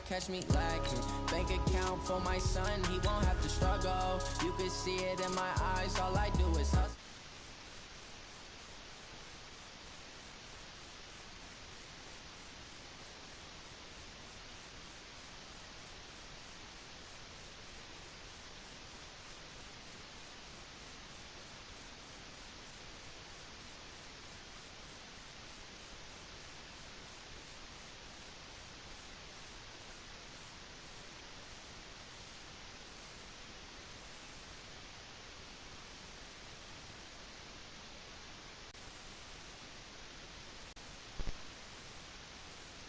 catch me lacking. Bank account for my son, he won't have to struggle. You can see it in my eyes, all I do is hustle.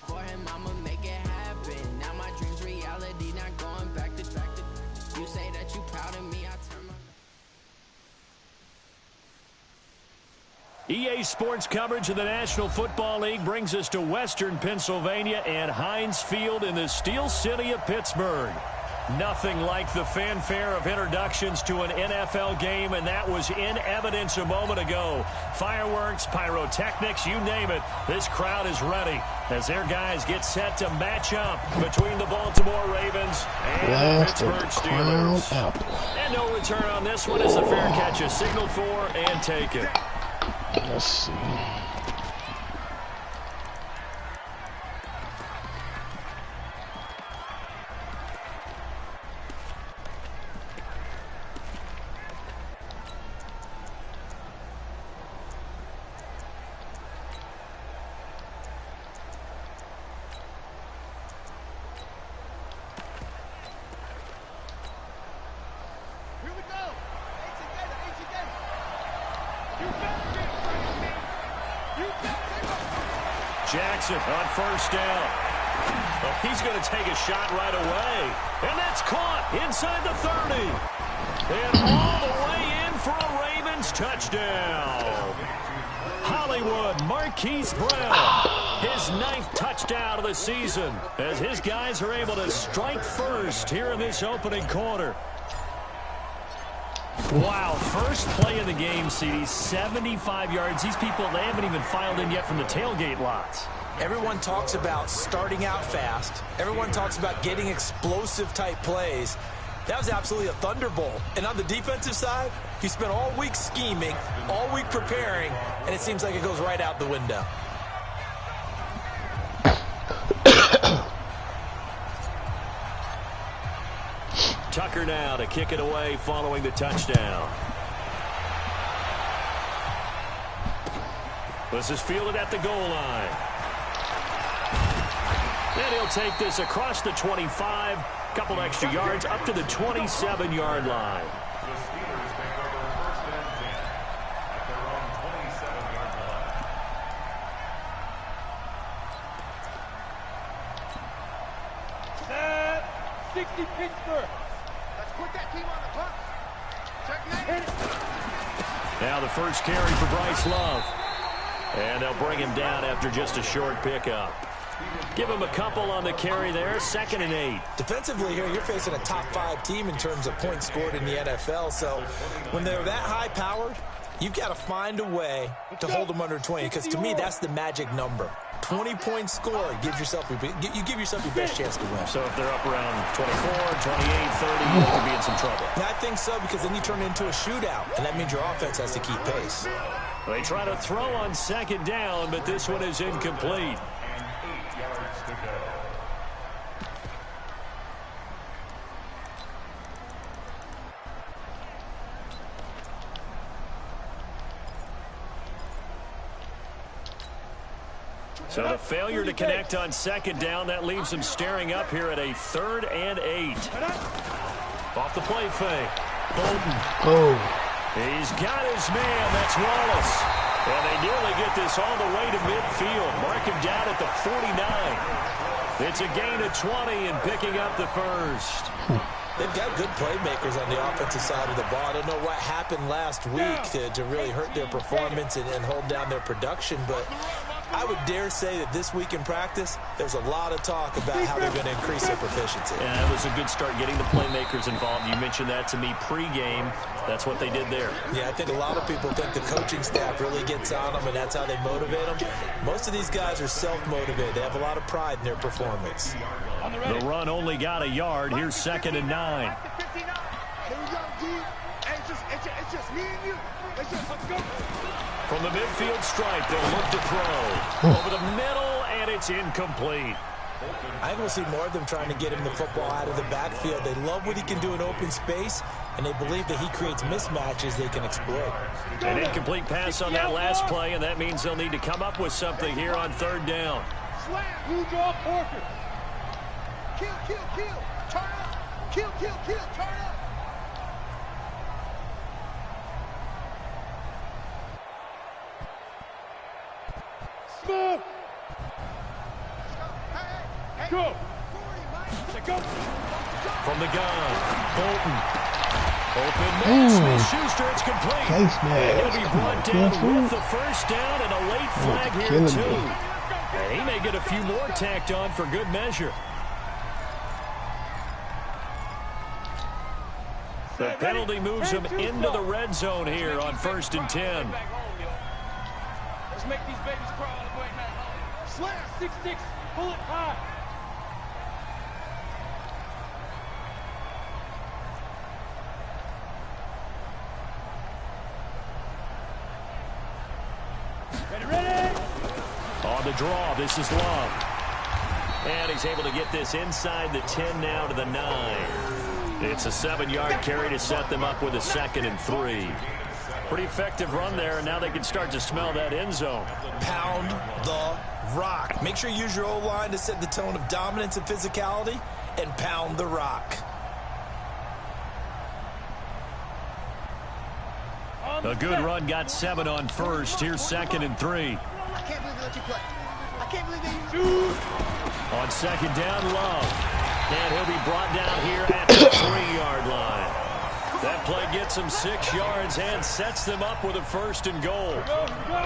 For him, I'ma make it happen. Now my dream's reality, not going back distracted. You say that you proud of me, I turn my... EA Sports coverage of the National Football League brings us to Western Pennsylvania and Heinz Field in the Steel City of Pittsburgh. Nothing like the fanfare of introductions to an NFL game, and that was in evidence a moment ago. Fireworks, pyrotechnics, you name it. This crowd is ready as their guys get set to match up between the Baltimore Ravens and the Pittsburgh Steelers. And no return on this one as the fair catch is signaled for and taken. Let's see. Jackson on first down. Oh, he's going to take a shot right away. And that's caught inside the 30. And all the way in for a Ravens touchdown. Hollywood Marquise Brown, his 9th touchdown of the season, as his guys are able to strike first here in this opening quarter. Wow, first play of the game, CD, 75 yards. These people, they haven't even filed in yet from the tailgate lots. Everyone talks about starting out fast. Everyone talks about getting explosive-type plays. That was absolutely a thunderbolt. And on the defensive side, he spent all week scheming, all week preparing, and it seems like it goes right out the window. Tucker now to kick it away following the touchdown. This is fielded at the goal line. And he'll take this across the 25, couple extra yards up to the 27-yard line. The Steelers take over first and 10 at their own 27-yard line. Set 60 Pittsburgh. Let's put that team on the clock. Checkmate. Now the first carry for Bryce Love. And they'll bring him down after just a short pickup. Give him a couple on the carry there, 2nd and 8. Defensively here, you're facing a top-5 team in terms of points scored in the NFL. So when they're that high-powered, you've got to find a way to hold them under 20. Because to me, that's the magic number. 20-point score gives yourself you give yourself your best chance to win. So if they're up around 24, 28, 30, you could be in some trouble. I think so, because then you turn it into a shootout, and that means your offense has to keep pace. They try to throw on 2nd down, but this one is incomplete. So the failure to connect on 2nd down, that leaves him staring up here at a 3rd and 8. Off the play fake. Bolden. Oh. He's got his man. That's Wallace. And they nearly get this all the way to midfield. Mark him down at the 49. It's a gain of 20 and picking up the first. They've got good playmakers on the offensive side of the ball. I don't know what happened last week to really hurt their performance and hold down their production, but I would dare say that this week in practice, there's a lot of talk about how they're going to increase their proficiency. Yeah, it was a good start getting the playmakers involved. You mentioned that to me pregame. That's what they did there. Yeah, I think a lot of people think the coaching staff really gets on them, and that's how they motivate them. Most of these guys are self-motivated. They have a lot of pride in their performance. The run only got a yard. Here's 2nd and 9. It's just me and you. Let's go. From the midfield stripe, they'll look to throw. Over the middle, and it's incomplete. I think we'll see more of them trying to get him the football out of the backfield. They love what he can do in open space, and they believe that he creates mismatches they can exploit. An incomplete pass on that last play, and that means they'll need to come up with something here on 3rd down. Slam. Blue draw Porker. Kill. Turn up. Kill. Turn up. Smoke. Go. From the gun, Bolton. Open man, Smith-Schuster, it's complete. And he'll be brought down with the first down and a late flag here, too. And he may get a few more tacked on for good measure. The penalty moves him into the red zone here on 1st and 10. Let's make these babies crawl all the way back home. Slam. 6-6. Pull it high. Ready? On the draw, this is Love. And he's able to get this inside the 10 now to the 9. It's a 7-yard carry to set them up with a 2nd and 3. Pretty effective run there, and now they can start to smell that end zone. Pound the rock. Make sure you use your O-line to set the tone of dominance and physicality, and pound the rock. A good run got 7 on 1st. Here's 2nd and 3. I can't believe they let you play. I can't believe they used On 2nd down, Love. And he'll be brought down here at the 3-yard line. That play gets him 6 yards and sets them up with a 1st and goal.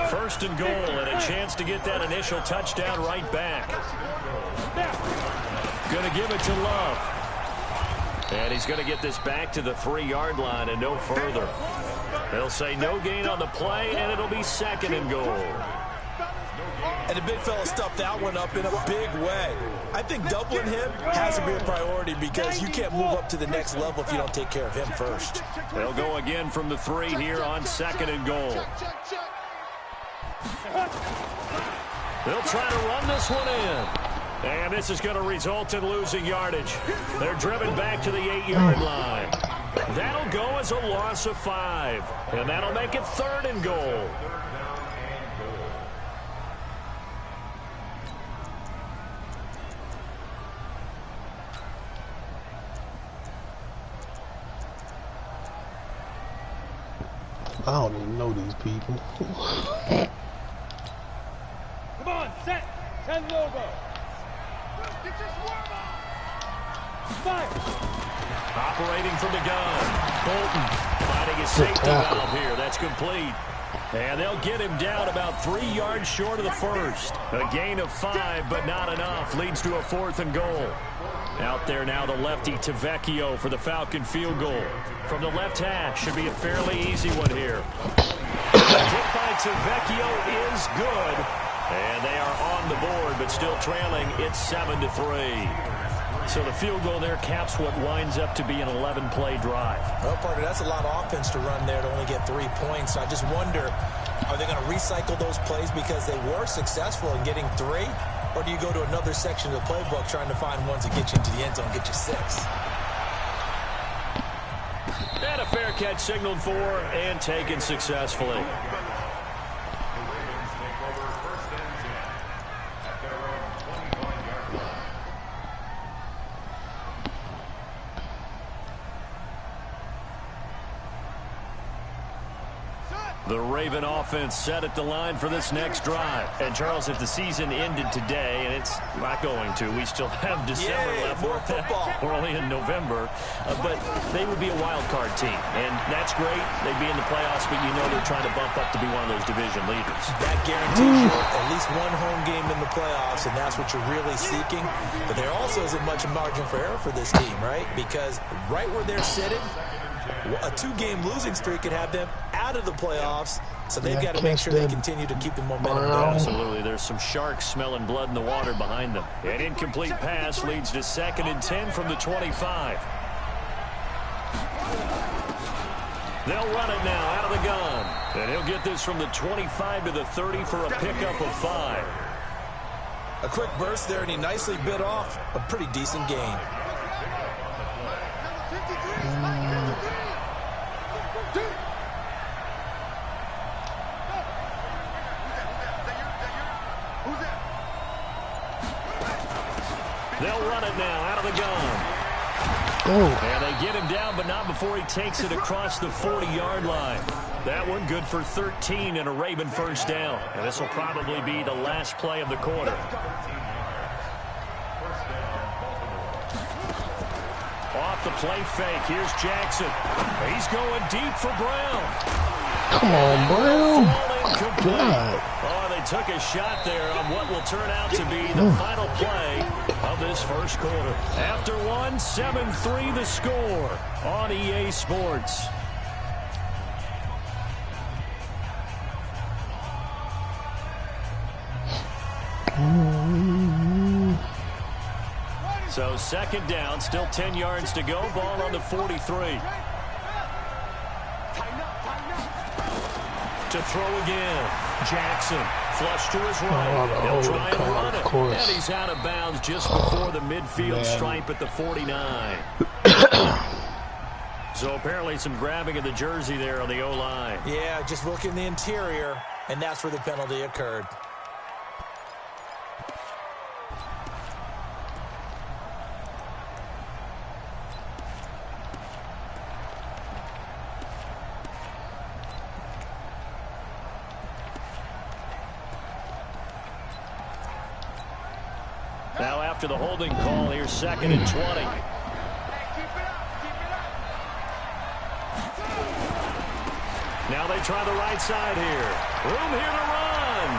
1st and goal and a chance to get that initial touchdown right back. Going to give it to Love. And he's going to get this back to the 3-yard line and no further. They'll say no gain on the play, and it'll be 2nd and goal. And the big fella stuffed that one up in a big way. I think doubling him has to be a priority because you can't move up to the next level if you don't take care of him first. They'll go again from the 3 here on 2nd and goal. They'll try to run this one in. And this is going to result in losing yardage. They're driven back to the 8-yard line. That'll go as a loss of 5. And that'll make it 3rd and goal. I don't even know these people. Come on, set. 10 logo. Get your swarm on. Fire. Operating from the gun. Bolton finding his safety valve here. That's complete. And they'll get him down about 3 yards short of the 1st. A gain of 5, but not enough. Leads to a 4th and goal. Out there now, the lefty Tavecchio for the Falcon field goal. From the left hash, should be a fairly easy one here. The kick by Tavecchio is good. And they are on the board, but still trailing. It's 7-3. So the field goal there caps what winds up to be an 11-play drive. Well, Parker, that's a lot of offense to run there to only get 3 points. So I just wonder, are they going to recycle those plays because they were successful in getting 3? Or do you go to another section of the playbook trying to find ones that get you into the end zone and get you 6? And a fair catch signaled for and taken successfully. The Raven offense set at the line for this next drive. And, Charles, if the season ended today, and it's not going to, we still have December left. More football. We're only in November. But they would be a wild card team. And that's great. They'd be in the playoffs, but you know they're trying to bump up to be one of those division leaders. That guarantees you at least one home game in the playoffs, and that's what you're really seeking. But there also isn't much margin for error for this team, right? Because right where they're sitting, a 2-game losing streak could have them out of the playoffs, so they've got to make sure they continue to keep the momentum going. Absolutely. There's some sharks smelling blood in the water behind them. An incomplete pass leads to 2nd and 10 from the 25. They'll run it now out of the gun. And he'll get this from the 25 to the 30 for a pickup of 5. A quick burst there, and he nicely bit off a pretty decent gain. They'll run it now out of the gun. And they get him down, but not before he takes it across the 40-yard line. That one good for 13 and a Raven first down. And this will probably be the last play of the quarter. Off the play fake. Here's Jackson. He's going deep for Brown. Come on, Brown. God. Oh, they took a shot there on what will turn out to be the final play of this first quarter. After one, 7-3 the score on EA Sports. So 2nd down, still 10 yards to go. Ball on the 43. To throw again. Jackson, flush to his right. He'll try and run it. And he's out of bounds just before the midfield stripe at the 49. So apparently some grabbing of the jersey there on the O-line. Yeah, just look in the interior, and that's where the penalty occurred. Now after the holding call, here's 2nd and 20. Now they try the right side here. Room here to run.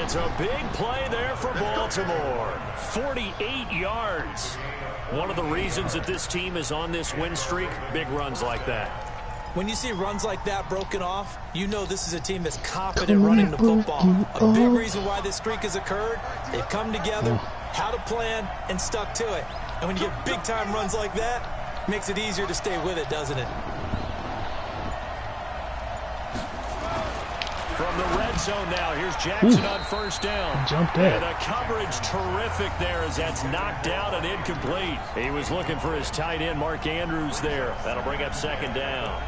It's a big play there for Baltimore. 48 yards. One of the reasons that this team is on this win streak, big runs like that. When you see runs like that broken off, you know this is a team that's confident running the football. A big reason why this streak has occurred, they've come together, had a plan, and stuck to it. And when you get big-time runs like that, it makes it easier to stay with it, doesn't it? From the red zone now, here's Jackson on first down. Jumped And the coverage terrific there as that's knocked down and incomplete. He was looking for his tight end, Mark Andrews, there. That'll bring up 2nd down.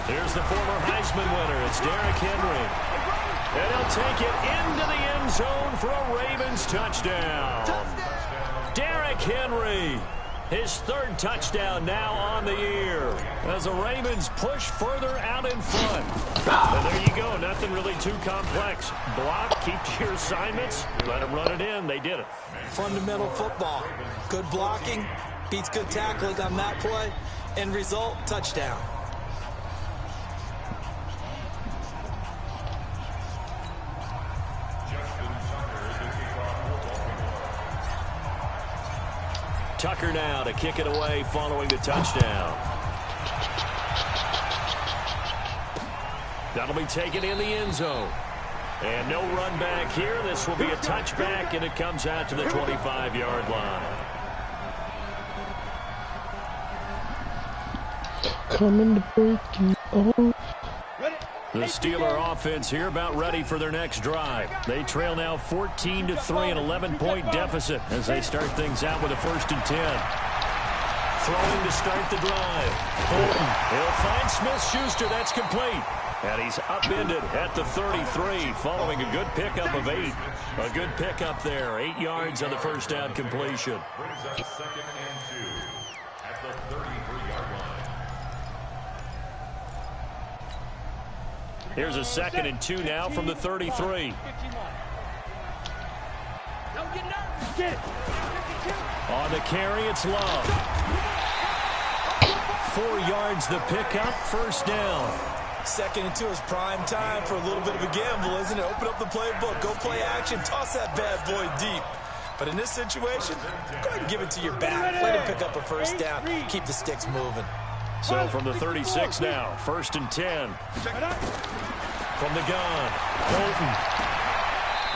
Here's the former Heisman winner. It's Derrick Henry. And he'll take it into the end zone for a Ravens touchdown. Derrick Henry, his 3rd touchdown now on the year as the Ravens push further out in front. And there you go. Nothing really too complex. Block, keep to your assignments, let them run it in. They did it. Fundamental football. Good blocking beats good tackling on that play. End result, touchdown. Tucker now to kick it away following the touchdown. That'll be taken in the end zone. And no run back here. This will be a touchback, and it comes out to the 25-yard line. Coming to break you off. The Steeler offense here about ready for their next drive. They trail now 14-3, an 11-point deficit as they start things out with a 1st and 10. Throwing to start the drive. Bolton, he'll find Smith-Schuster. That's complete. And he's upended at the 33 following a good pickup of 8. A good pickup there. 8 yards on the first down completion. Brings up 2nd and 2 at the 33-yard line. Here's a 2nd and 2 now from the 33. On the carry, it's Love. 4 yards the pickup, 1st down. 2nd and 2 is prime time for a little bit of a gamble, isn't it? Open up the playbook, go play action, toss that bad boy deep. But in this situation, go ahead and give it to your back. Let him pick up a 1st down, keep the sticks moving. So from the 36 now, 1st and 10. From the gun, Bolton.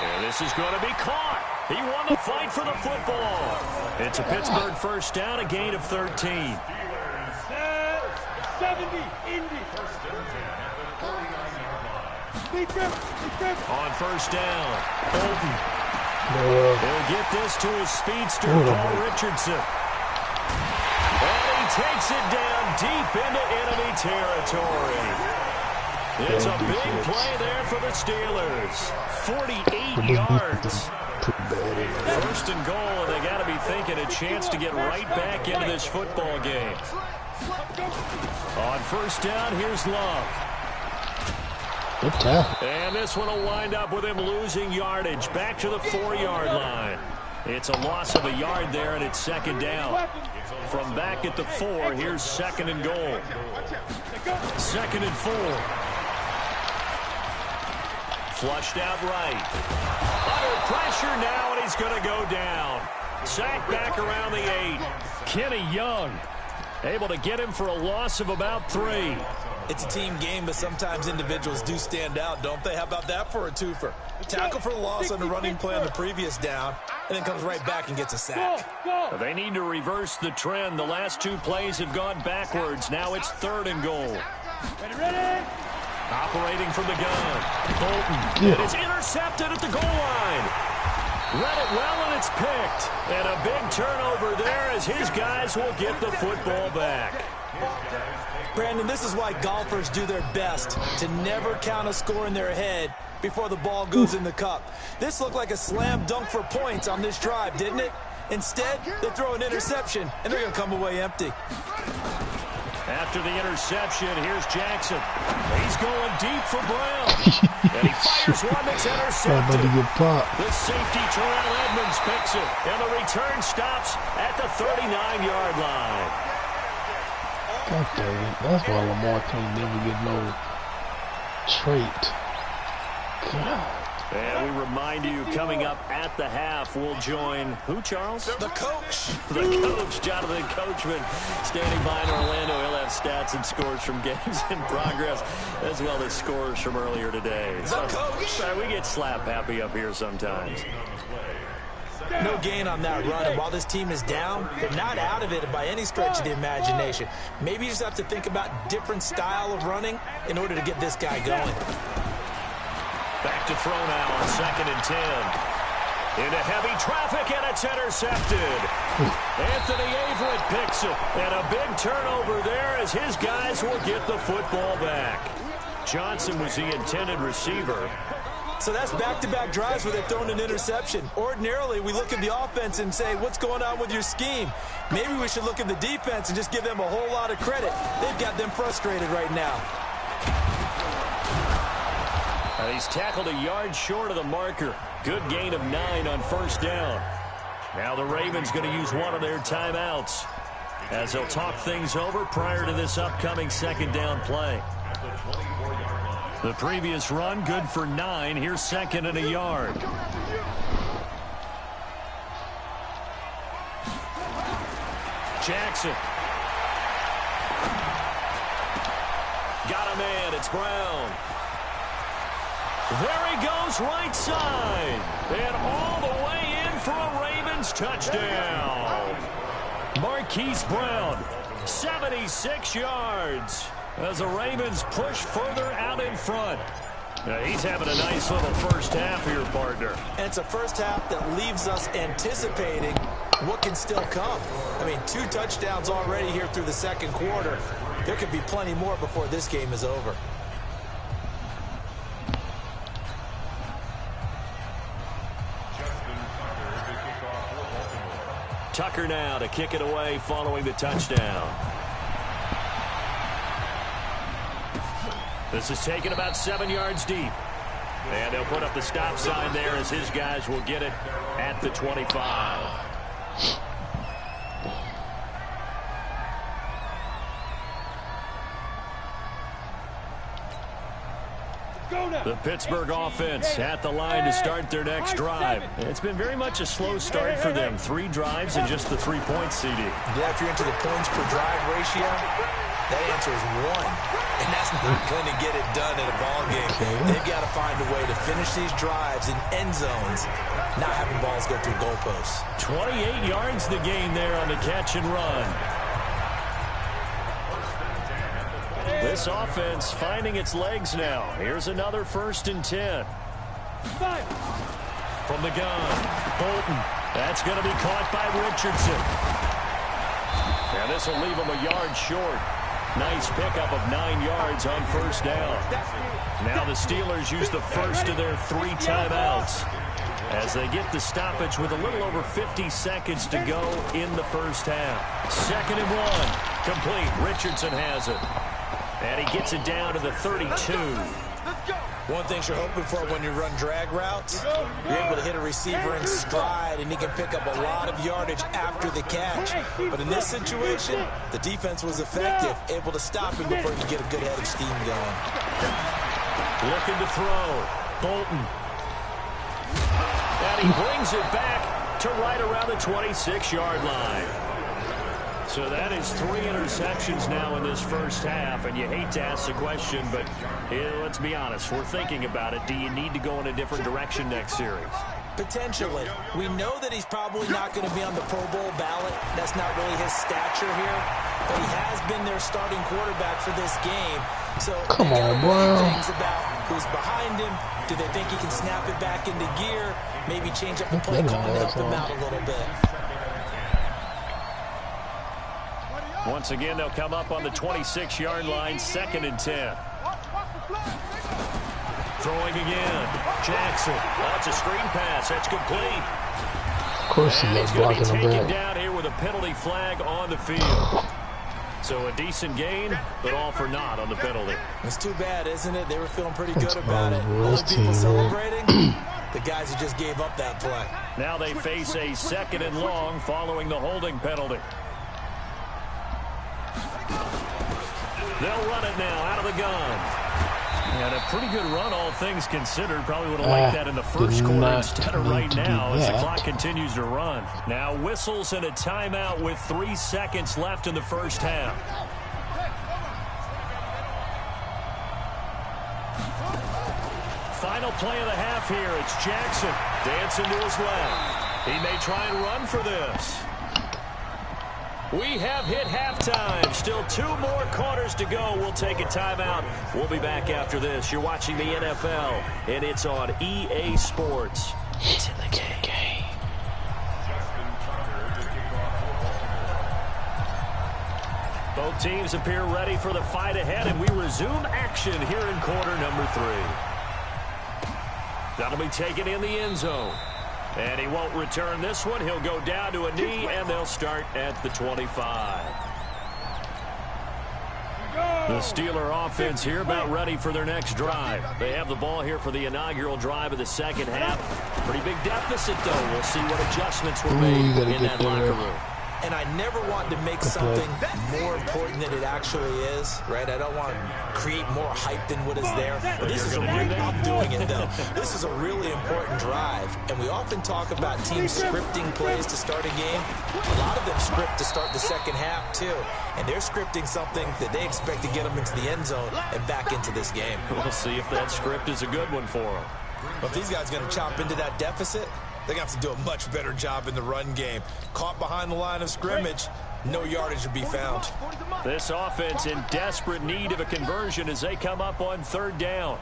And this is going to be caught. He won the fight for the football. It's a Pittsburgh 1st down, a gain of 13. 70, Indy. On 1st down, Bolton. He'll get this to his speedster, Paul Richardson. And he takes it down deep into enemy territory. It's a big play there for the Steelers. 48 yards. 1st and goal, and they got to be thinking a chance to get right back into this football game. On 1st down, here's Love. Good tackle. And this one will wind up with him losing yardage back to the 4-yard line. It's a loss of a yard there, and it's 2nd down. From back at the 4, here's 2nd and goal. 2nd and 4. Flushed out right. Under pressure now, and he's going to go down. Sacked back around the 8. Kenny Young able to get him for a loss of about 3. It's a team game, but sometimes individuals do stand out, don't they? How about that for a twofer? Tackle for the loss on the running play on the previous down, and then comes right back and gets a sack. They need to reverse the trend. The last 2 plays have gone backwards. Now it's 3rd and goal. Ready? Operating from the gun. Bolton. It is intercepted at the goal line. Read it well, and it's picked. And a big turnover there as his guys will get the football back. Brandon, this is why golfers do their best to never count a score in their head before the ball goes in the cup. This looked like a slam dunk for points on this drive, didn't it? Instead, they throw an interception, and they're going to come away empty. After the interception, here's Jackson. He's going deep for Brown. And he fires one that's intercepted. The safety, Terrell Edmonds, picks it. And the return stops at the 39-yard line. God dang it. That's why Lamar can't never get no trait. God. And we remind you, coming up at the half, we'll join who, Charles? The coach. The coach, Jonathan Coachman, standing by in Orlando. He'll have stats and scores from games in progress, as well as scores from earlier today. The coach. We get slap happy up here sometimes. No gain on that run, and while this team is down, they're not out of it by any stretch of the imagination. Maybe you just have to think about different style of running in order to get this guy going. Back to throw now on 2nd and 10. Into heavy traffic, and it's intercepted. Anthony Averett picks it, and a big turnover there as his guys will get the football back. Johnson was the intended receiver. So that's back-to-back drives where they've thrown an interception. Ordinarily, we look at the offense and say, what's going on with your scheme? Maybe we should look at the defense and just give them a whole lot of credit. They've got them frustrated right now. And he's tackled a yard short of the marker. Good gain of 9 on 1st down. Now the Ravens going to use one of their timeouts as they'll talk things over prior to this upcoming 2nd down play. The previous run, good for 9. Here's 2nd and a yard. Jackson. Got a man. It's Brown. There he goes, right side. And all the way in for a Ravens touchdown. Marquise Brown, 76 yards. as the Ravens push further out in front. Now, he's having a nice little first half here, partner. And it's a first half that leaves us anticipating what can still come. I mean, 2 touchdowns already here through the second quarter. There could be plenty more before this game is over. Tucker now to kick it away following the touchdown. This is taken about 7 yards deep. And they'll put up the stop sign there as his guys will get it at the 25. The Pittsburgh offense at the line to start their next drive. It's been very much a slow start for them. 3 drives and just the 3 points, CD. Yeah, if you're into the points per drive ratio, that answer is 1. And that's not going to get it done in a ball game. They've got to find a way to finish these drives in end zones, not having balls go through goalposts. 28 yards the gain there on the catch and run. This offense finding its legs now. Here's another 1st and 10. From the gun, Bolton. That's going to be caught by Richardson. And this will leave him a yard short. Nice pickup of 9 yards on 1st down. Now the Steelers use the first of their 3 timeouts as they get the stoppage with a little over 50 seconds to go in the first half. 2nd and 1. Complete. Richardson has it. And he gets it down to the 32. One thing you're hoping for when you run drag routes, you're able to hit a receiver in stride, and he can pick up a lot of yardage after the catch. But in this situation, the defense was effective, able to stop him before he could get a good head of steam going. Looking to throw. Bolton. And he brings it back to right around the 26-yard line. So that is 3 interceptions now in this first half, and you hate to ask the question, but let's be honest, we're thinking about it. Do you need to go in a different direction next series? Potentially. We know that he's probably not going to be on the Pro Bowl ballot. That's not really his stature here, but he has been their starting quarterback for this game. So come on, bro. Things about who's behind him. Do they think he can snap it back into gear? Maybe change up the play call and help them out a little bit. Once again, they'll come up on the 26-yard line, 2nd and 10. Throwing again. Jackson. That's a screen pass. That's complete. Of course he is blocking him taken back. Down here with a penalty flag on the field. So a decent gain, but all for naught on the penalty. It's too bad, isn't it? They were feeling pretty good about it. All the people celebrating, the guys who just gave up that play. Now they face a 2nd and long following the holding penalty. They'll run it now out of the gun. And a pretty good run, all things considered. Probably would have liked that in the first quarter instead of right now as the clock continues to run. Now whistles and a timeout with 3 seconds left in the first half. Final play of the half here. It's Jackson dancing to his left. He may try and run for this. We have hit halftime. Still 2 more quarters to go. We'll take a timeout. We'll be back after this. You're watching the NFL, and it's on EA Sports. It's in the game. Both teams appear ready for the fight ahead, and we resume action here in quarter number 3. That'll be taken in the end zone. And he won't return this one. He'll go down to a knee, and they'll start at the 25. The Steeler offense here about ready for their next drive. They have the ball here for the inaugural drive of the second half. Pretty big deficit, though. We'll see what adjustments were made in that locker room. And I never want to make something more important than it actually is, right? I don't want to create more hype than what is there. But this is a really, I'm doing it, though. This is a really important drive. And we often talk about teams scripting plays to start a game. A lot of them script to start the second half, too. And they're scripting something that they expect to get them into the end zone and back into this game. We'll see if that script is a good one for them. But these guys are going to chop into that deficit. They're going to have to do a much better job in the run game. Caught behind the line of scrimmage. no yardage to be found. This offense in desperate need of a conversion as they come up on 3rd down.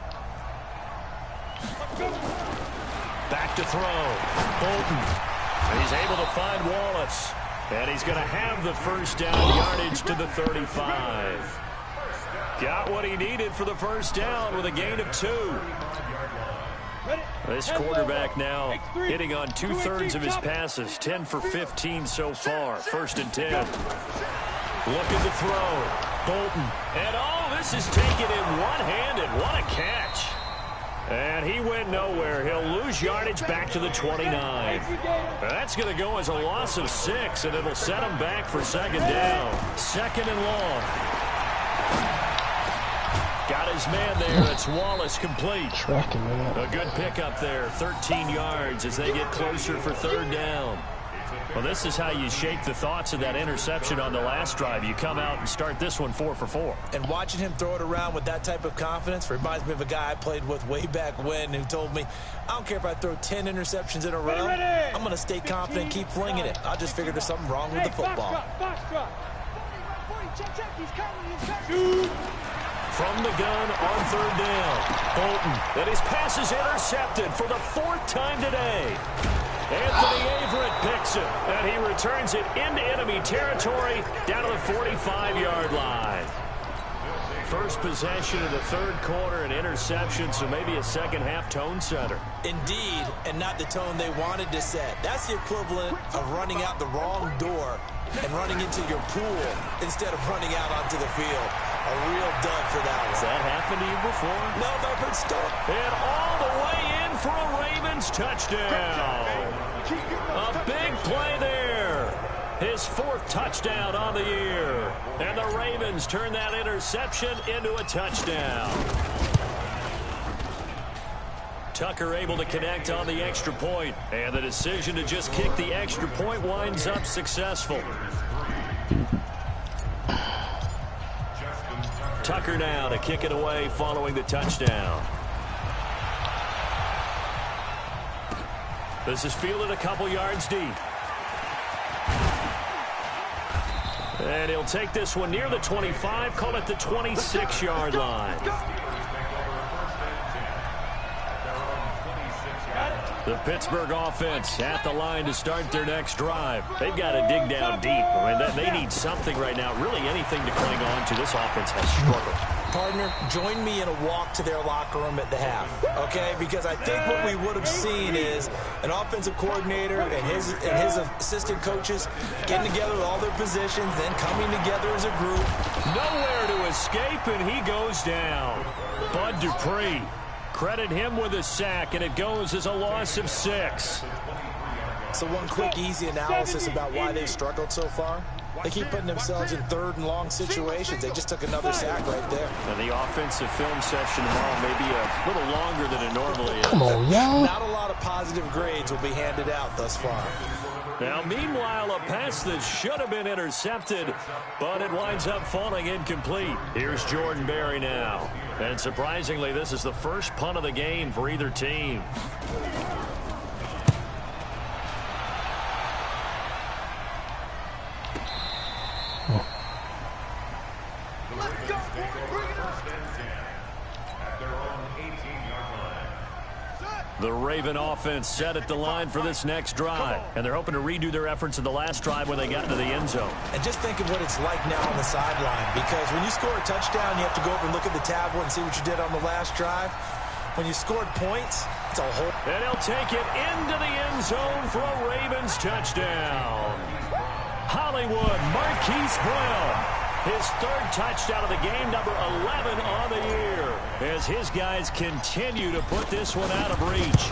Back to throw. Bolton. He's able to find Wallace. And he's going to have the 1st down yardage to the 35. Got what he needed for the 1st down with a gain of 2. This quarterback now hitting on 2/3 of his passes. 10 for 15 so far. 1st and 10. Looking to throw. Bolton. And this is taken in one-handed. What a catch. And he went nowhere. He'll lose yardage back to the 29. That's going to go as a loss of 6, and it'll set him back for 2nd down. 2nd and long. Got his man there. It's Wallace complete. A good pickup there. 13 yards as they get closer for 3rd down. Well, this is how you shake the thoughts of that interception on the last drive. You come out and start this one 4 for 4. And watching him throw it around with that type of confidence reminds me of a guy I played with way back when who told me, I don't care if I throw 10 interceptions in a row. I'm going to stay confident and keep flinging it. I just figured there's something wrong with the football. From the gun on 3rd down. Bolton. And his pass is intercepted for the 4th time today. Anthony Averett picks it, and he returns it into enemy territory down to the 45-yard line. First possession of the 3rd quarter, an interception, so maybe a second-half tone setter. Indeed, and not the tone they wanted to set. That's the equivalent of running out the wrong door and running into your pool instead of running out onto the field. A real dud for that one. Has that happened to you before? No, but I've stuck. And all the way in for a Ravens touchdown. A big play there. His 4th touchdown on the year. And the Ravens turn that interception into a touchdown. Tucker able to connect on the extra point. And the decision to just kick the extra point winds up successful. Tucker now to kick it away following the touchdown. This is fielded a couple yards deep. And he'll take this one near the 25, call it the 26-yard line. The Pittsburgh offense at the line to start their next drive. They've got to dig down deep. I mean, they need something right now, really anything to cling on to. This offense has struggled. Partner, join me in a walk to their locker room at the half, okay? Because I think what we would have seen is an offensive coordinator and his assistant coaches getting together with all their positions, then coming together as a group. Nowhere to escape, and he goes down. Bud Dupree. Credit him with a sack, and it goes as a loss of 6. So one quick, easy analysis about why they've struggled so far. They keep putting themselves in 3rd and long situations. They just took another sack right there. And the offensive film session tomorrow may be a little longer than it normally is. Come on, y'all. Not a lot of positive grades will be handed out thus far. Now, meanwhile, a pass that should have been intercepted, but it winds up falling incomplete. Here's Jordan Berry now. And surprisingly, this is the first punt of the game for either team. The Raven offense set at the line for this next drive. And they're hoping to redo their efforts in the last drive when they got into the end zone. And just think of what it's like now on the sideline. Because when you score a touchdown, you have to go over and look at the tablet and see what you did on the last drive. When you scored points, it's a whole... And he'll take it into the end zone for a Ravens touchdown. Hollywood Marquise Brown. His 3rd touchdown of the game, number 11 on the year, as his guys continue to put this one out of reach.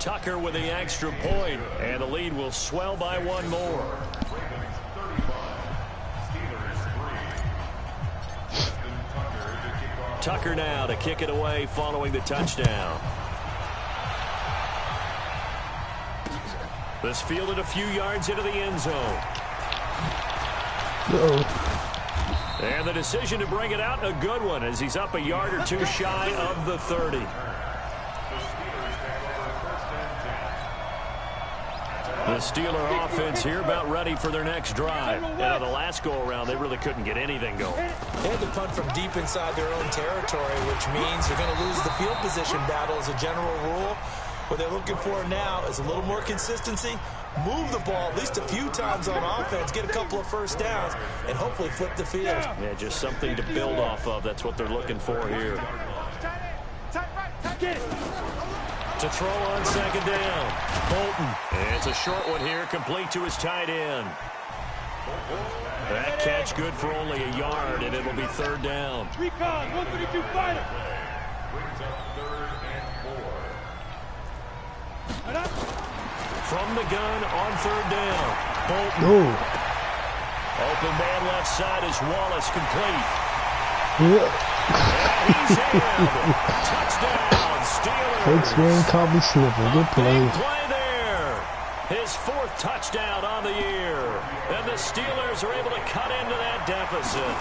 Tucker with the extra point, and the lead will swell by 1 more. Tucker now to kick it away following the touchdown. This fielded a few yards into the end zone. And the decision to bring it out, a good one, as he's up a yard or 2 shy of the 30. The Steeler offense here about ready for their next drive. And on the last go-around, they really couldn't get anything going. They had to punt from deep inside their own territory, which means they're going to lose the field position battle as a general rule. What they're looking for now is a little more consistency, move the ball at least a few times on offense, get a couple of first downs, and hopefully flip the field. Yeah, just something to build off of. That's what they're looking for here. To throw on second down, Bolton. And it's a short one here, complete to his tight end. That catch good for only a yard, and it'll be third down. Recon, 132 fighter. From the gun on third down, Bolton. Ooh. Open man left side is Wallace, complete. Yeah. And he's in. Touchdown, Steelers. Big swing caught me slipping. Good play. Big play there. His fourth touchdown on the year. And the Steelers are able to cut into that deficit.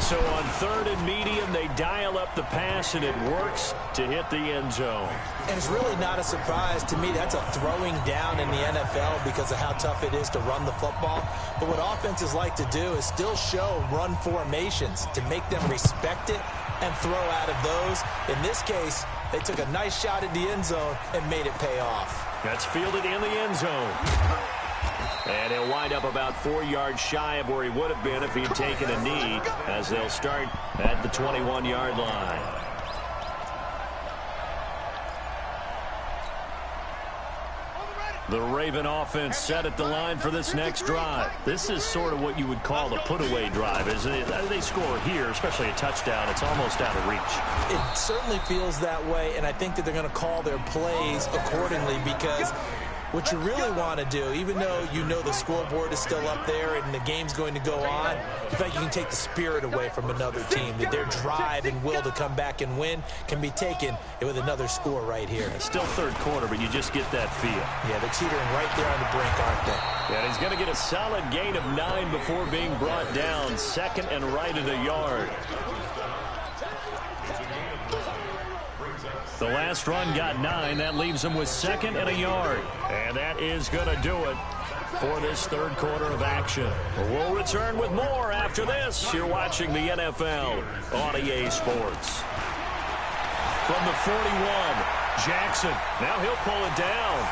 So on third and medium, they dial up the pass, and it works to hit the end zone. And it's really not a surprise to me. That's a throwing down in the NFL because of how tough it is to run the football. But what offenses like to do is still show run formations to make them respect it and throw out of those. In this case, they took a nice shot at the end zone and made it pay off. That's fielded in the end zone. And he'll wind up about 4 yards shy of where he would have been if he had taken a knee, as they'll start at the 21-yard line. The Raven offense set at the line for this next drive. This is sort of what you would call a put-away drive, isn't it? They score here, especially a touchdown. It's almost out of reach. It certainly feels that way, and I think that they're going to call their plays accordingly because what you really want to do, even though you know the scoreboard is still up there and the game's going to go on, in fact, you can take the spirit away from another team. That their drive and will to come back and win can be taken with another score right here. It's still third quarter, but you just get that feel. Yeah, they're teetering right there on the brink, aren't they? And he's going to get a solid gain of 9 before being brought down. Second and right at a yard. The last run got 9. That leaves him with second and a yard. And that is going to do it for this third quarter of action. We'll return with more after this. You're watching the NFL on EA Sports. From the 41, Jackson. Now he'll pull it down.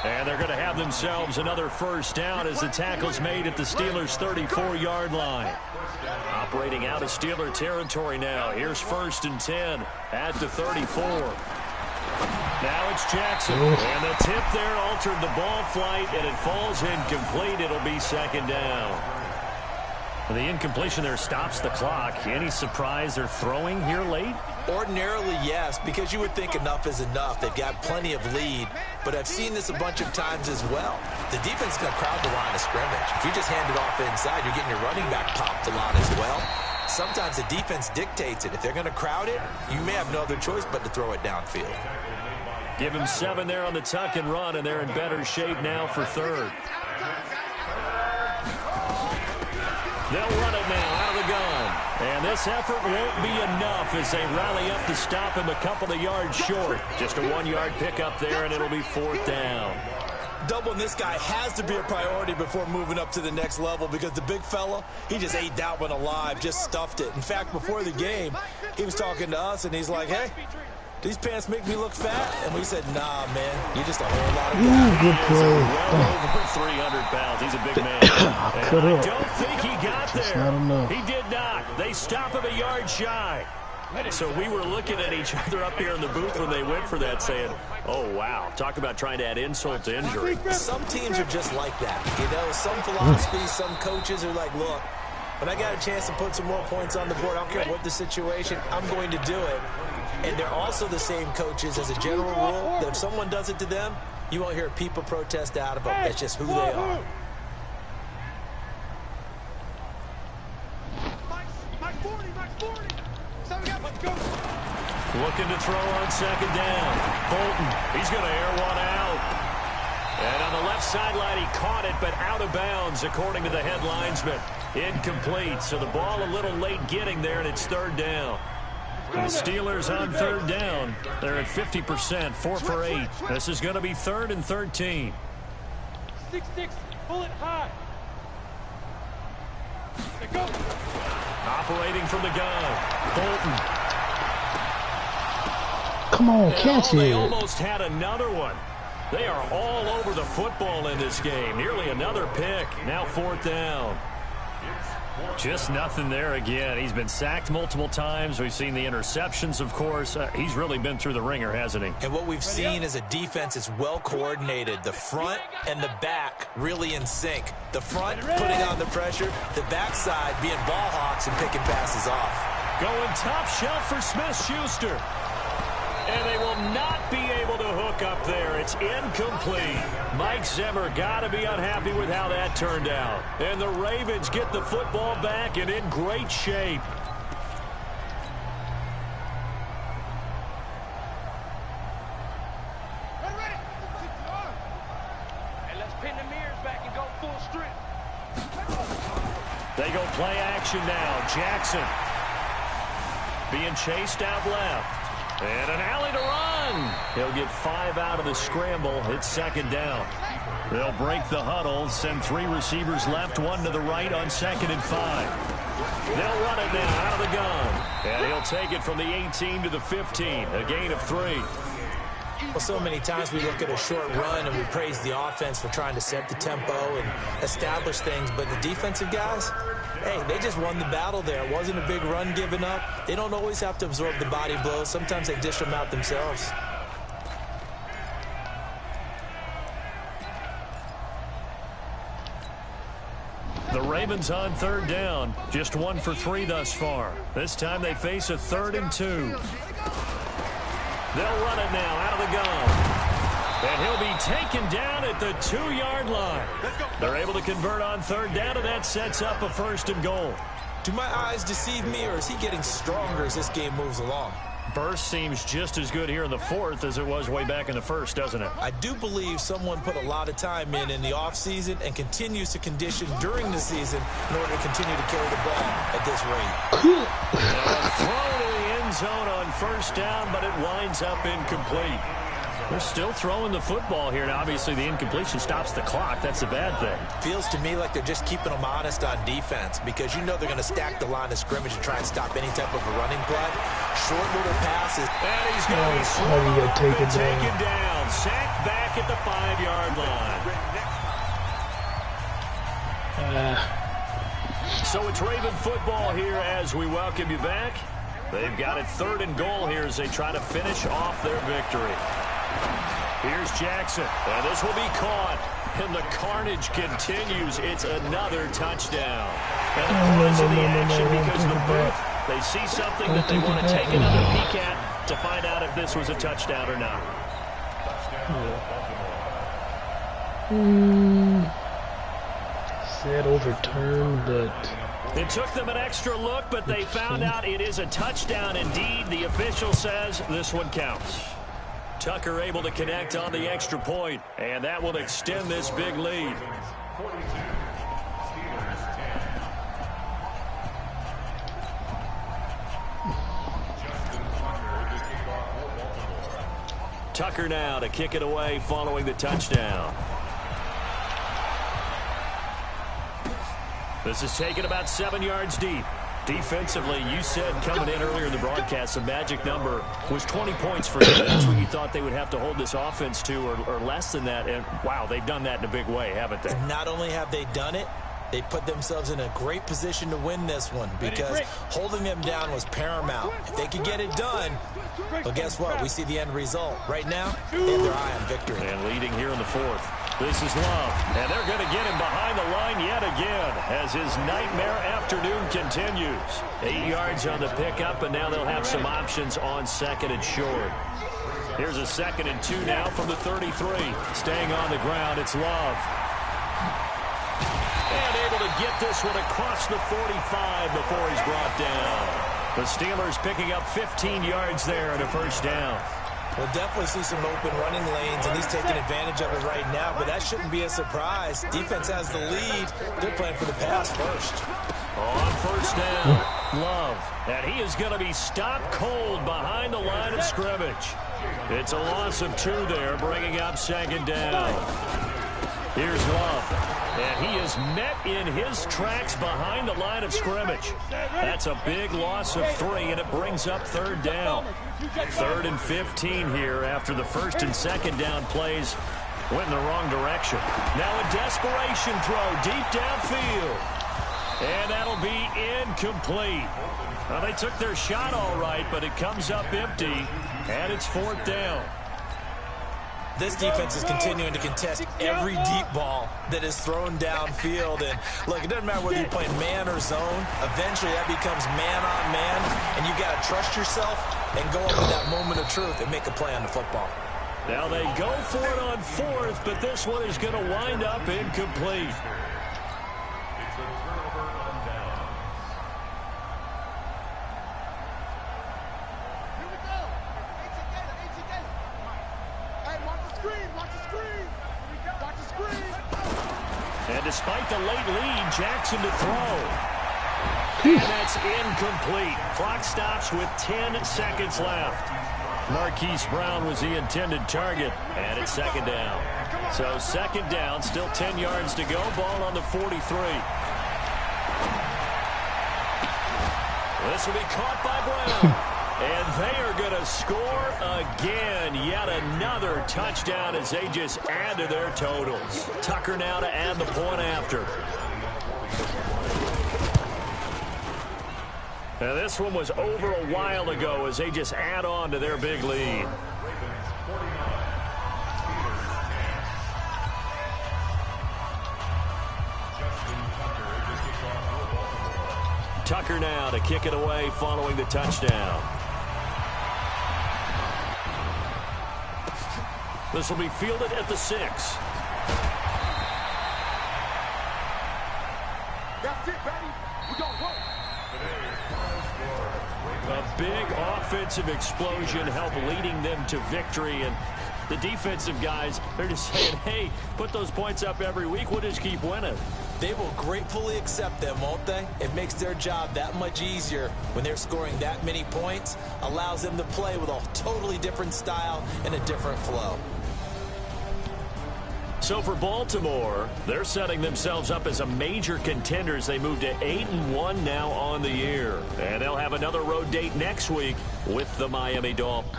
And they're going to have themselves another first down as the tackle's made at the Steelers' 34-yard line. Operating out of Steeler territory now. Here's first and 10 at the 34. Now it's Jackson. And the tip there altered the ball flight, and it falls incomplete. It'll be second down. The incompletion there stops the clock. Any surprise they're throwing here late? Ordinarily, yes, because you would think enough is enough. They've got plenty of lead, but I've seen this a bunch of times as well. The defense is going to crowd the line of scrimmage. If you just hand it off inside, you're getting your running back popped a lot as well. Sometimes the defense dictates it. If they're going to crowd it, you may have no other choice but to throw it downfield. Give him 7 there on the tuck and run, and they're in better shape now for third. They'll run it now out of the gun. And this effort won't be enough as they rally up to stop him a couple of yards short. Just a 1-yard pickup there, and it'll be fourth down. Doubling this guy has to be a priority before moving up to the next level because the big fella, he just ate that one alive, just stuffed it. In fact, before the game, he was talking to us, and he's like, hey, these pants make me look fat? And we said, nah, man, you're just a whole lot of guy. Good play. Well over 300 pounds. He's a big man. And I don't think he got there. Not enough. He did not. They stop him a yard shy. So we were looking at each other up here in the booth when they went for that saying, oh, wow, talk about trying to add insult to injury. Some teams are just like that. You know, some philosophies, some coaches are like, look, when I got a chance to put some more points on the board, I don't care what the situation, I'm going to do it. And they're also the same coaches as a general rule that if someone does it to them, you won't hear people protest out of them. That's just who they are. Mike 40. So we got, let's go. Looking to throw on second down. Bolton, he's going to air one out. And on the left sideline, he caught it, but out of bounds, according to the head linesman. Incomplete, so the ball a little late getting there, and it's third down. The Steelers on third down. They're at 50%, 4 for 8. This is going to be 3rd and 13. 6-6, pull it high. Let go. Operating from the gun, Bolton. Come on, catch They it. almost had another one. They are all over the football in this game. Nearly another pick. Now 4th down. Just nothing there again. He's been sacked multiple times. We've seen the interceptions, of course. He's really been through the ringer, hasn't he? And what we've seen is a defense is well coordinated. The front and the back really in sync. The front putting on the pressure, the backside being ball hawks and picking passes off. Going top shelf for Smith-Schuster. And they will not be able to hook up there. It's incomplete. Mike Zimmer got to be unhappy with how that turned out. And the Ravens get the football back and in great shape. Ready. And let's pin the mirrors back and go full strength. They go play action now. Jackson being chased out left. And an alley to run. He'll get 5 out of the scramble. It's 2nd down. They'll break the huddle, send 3 receivers left, 1 to the right on 2nd and 5. They'll run it now out of the gun. And he'll take it from the 18 to the 15, a gain of 3. Well, so many times we look at a short run and we praise the offense for trying to set the tempo and establish things, but the defensive guys, hey, they just won the battle there. It wasn't a big run given up. They don't always have to absorb the body blows. Sometimes they dish them out themselves. The Ravens on 3rd down. Just 1 for 3 thus far. This time they face a 3rd and 2. They'll run it now out of the gun. And he'll be taken down at the 2-yard line. They're able to convert on 3rd down, and that sets up a 1st and goal. Do my eyes deceive me, or is he getting stronger as this game moves along? Burst seems just as good here in the 4th as it was way back in the 1st, doesn't it? I do believe someone put a lot of time in the offseason and continues to condition during the season in order to continue to carry the ball at this rate. Throw to the end zone on 1st down, but it winds up incomplete. They're still throwing the football here. Now, obviously, the incompletion stops the clock. That's a bad thing. Feels to me like they're just keeping them honest on defense because you know they're going to stack the line of scrimmage and try and stop any type of a running play. Short little passes. And he's going to be taken down. Sacked back at the 5-yard line. So it's Raven football here as we welcome you back. They've got it 3rd and goal here as they try to finish off their victory. Here's Jackson, and this will be caught, and the carnage continues. It's another touchdown. And the cause of the action because the booth, they see something that they want to take another peek at to find out if this was a touchdown or not. Said overturned, but it took them an extra look, but they found out it is a touchdown indeed. The official says this one counts. Tucker able to connect on the extra point, and that will extend this big lead. Tucker now to kick it away following the touchdown. This is taken about 7 yards deep. Defensively, you said coming in earlier in the broadcast, the magic number was 20 points for them. That's what you thought they would have to hold this offense to, or less than that. And, wow, they've done that in a big way, haven't they? And not only have they done it, they put themselves in a great position to win this one because holding them down was paramount. If they could get it done, well, guess what? We see the end result. Right now, they have their eye on victory. And leading here in the 4th. This is Love, and they're going to get him behind the line yet again as his nightmare afternoon continues. 8 yards on the pickup, and now they'll have some options on 2nd and short. Here's a 2nd and 2 now from the 33. Staying on the ground, it's Love. And able to get this one across the 45 before he's brought down. The Steelers picking up 15 yards there and a 1st down. We'll definitely see some open running lanes, and he's taking advantage of it right now, but that shouldn't be a surprise. Defense has the lead. They're playing for the pass first. On 1st down, Love, and he is going to be stopped cold behind the line of scrimmage. It's a loss of 2 there, bringing up 2nd down. Here's Love, and he is met in his tracks behind the line of scrimmage. That's a big loss of 3, and it brings up 3rd down. 3rd and 15 here after the 1st and 2nd down plays went in the wrong direction. Now a desperation throw deep downfield. And that'll be incomplete. Well, they took their shot all right, but it comes up empty, and it's 4th down. This defense is continuing to contest every deep ball that is thrown downfield. And look, it doesn't matter whether you're playing man or zone. Eventually, that becomes man on man, and you got to trust yourself and go up in that moment of truth and make a play on the football. Now they go for it on 4th, but this one is going to wind up incomplete. It's a turnover on downs. Here we go. Hey, watch the screen. Watch the screen. Watch the screen. And despite the late lead, Jackson to throw. And that's incomplete. Clock stops with 10 seconds left. Marquise Brown was the intended target, and it's 2nd down. So 2nd down, still 10 yards to go. Ball on the 43. This will be caught by Brown. And they are going to score again. Yet another touchdown as they just add to their totals. Tucker now to add the point after. Now this one was over a while ago as they just add on to their big lead. Tucker now to kick it away following the touchdown. This will be fielded at the 6. That's it, baby. We gonna work. A big offensive explosion helped leading them to victory, and the defensive guys, they're just saying, hey, put those points up every week, we'll just keep winning. They will gratefully accept them, won't they? It makes their job that much easier when they're scoring that many points, allows them to play with a totally different style and a different flow. So for Baltimore, they're setting themselves up as a major contender as they move to 8-1 now on the year. And they'll have another road date next week with the Miami Dolphins.